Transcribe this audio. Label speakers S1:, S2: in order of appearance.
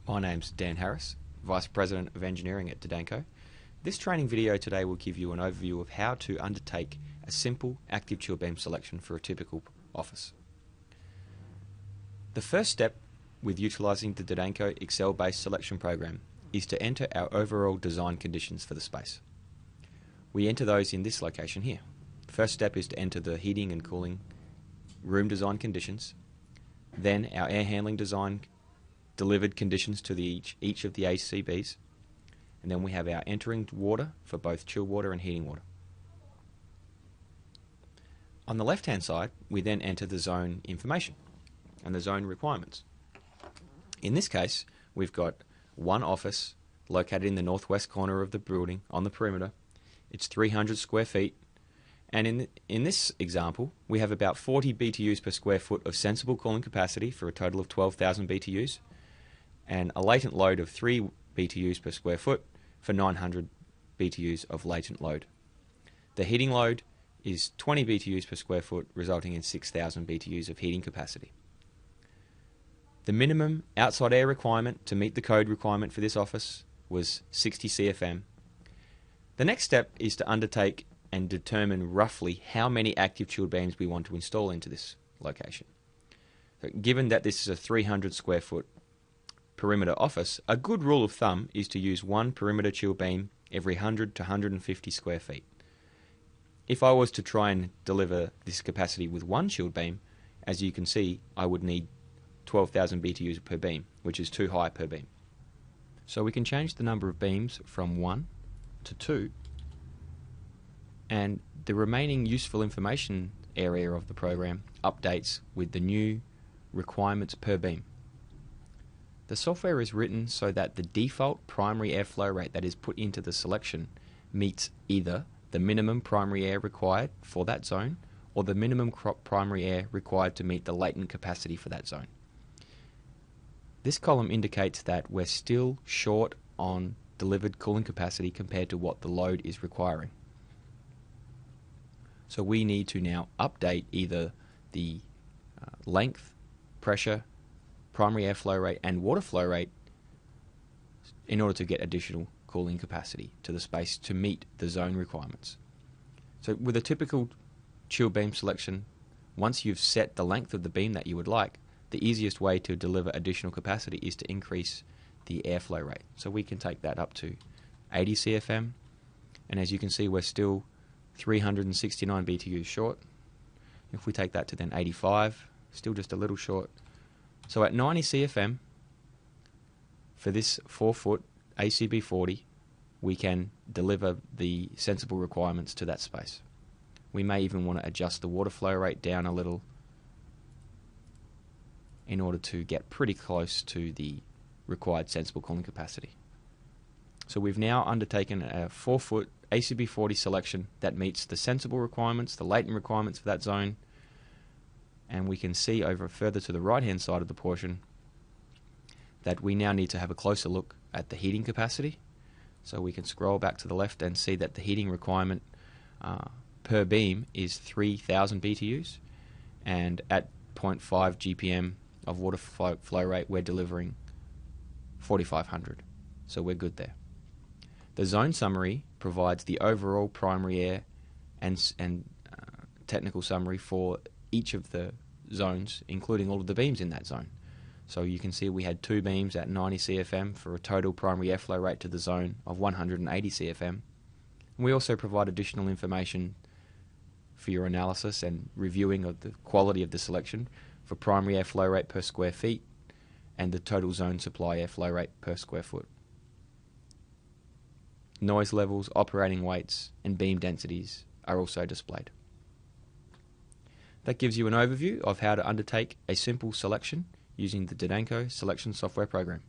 S1: My name's Dan Harris, Vice President of Engineering at Dodecco. This training video today will give you an overview of how to undertake a simple active chill beam selection for a typical office. The first step with utilising the Dodecco Excel-based selection program is to enter our overall design conditions for the space. We enter those in this location here. The first step is to enter the heating and cooling room design conditions, then our air handling design delivered conditions to each of the ACBs, and then we have our entering water for both chill water and heating water. On the left hand side, we then enter the zone information and the zone requirements. In this case, we've got one office located in the northwest corner of the building on the perimeter. It's 300 square feet, and in this example we have about 40 BTUs per square foot of sensible cooling capacity for a total of 12,000 BTUs, and a latent load of 3 BTUs per square foot for 900 BTUs of latent load. The heating load is 20 BTUs per square foot, resulting in 6,000 BTUs of heating capacity. The minimum outside air requirement to meet the code requirement for this office was 60 CFM. The next step is to undertake and determine roughly how many active chilled beams we want to install into this location. So given that this is a 300 square foot perimeter office, a good rule of thumb is to use one perimeter chill beam every 100 to 150 square feet. If I was to try and deliver this capacity with one chilled beam, as you can see, I would need 12,000 BTUs per beam, which is too high per beam. So we can change the number of beams from 1 to 2, and the remaining useful information area of the program updates with the new requirements per beam. The software is written so that the default primary airflow rate that is put into the selection meets either the minimum primary air required for that zone or the minimum primary air required to meet the latent capacity for that zone. This column indicates that we're still short on delivered cooling capacity compared to what the load is requiring. So we need to now update either the length, pressure, primary airflow rate and water flow rate in order to get additional cooling capacity to the space to meet the zone requirements. So with a typical chill beam selection, once you've set the length of the beam that you would like, the easiest way to deliver additional capacity is to increase the airflow rate. So we can take that up to 80 CFM, and as you can see, we're still 369 BTUs short. If we take that to then 85, still just a little short. So at 90 CFM, for this 4-foot ACB 40, we can deliver the sensible requirements to that space. We may even want to adjust the water flow rate down a little in order to get pretty close to the required sensible cooling capacity. So we've now undertaken a 4-foot ACB 40 selection that meets the sensible requirements, the latent requirements for that zone, and we can see over further to the right hand side of the portion that we now need to have a closer look at the heating capacity. So we can scroll back to the left and see that the heating requirement per beam is 3,000 BTUs, and at 0.5 GPM of water flow rate we're delivering 4,500, so we're good there. The zone summary provides the overall primary air and technical summary for each of the zones, including all of the beams in that zone. So you can see we had 2 beams at 90 CFM for a total primary airflow rate to the zone of 180 CFM. We also provide additional information for your analysis and reviewing of the quality of the selection for primary airflow rate per square feet and the total zone supply airflow rate per square foot. Noise levels, operating weights, and beam densities are also displayed. That gives you an overview of how to undertake a simple selection using the Dodecco selection software program.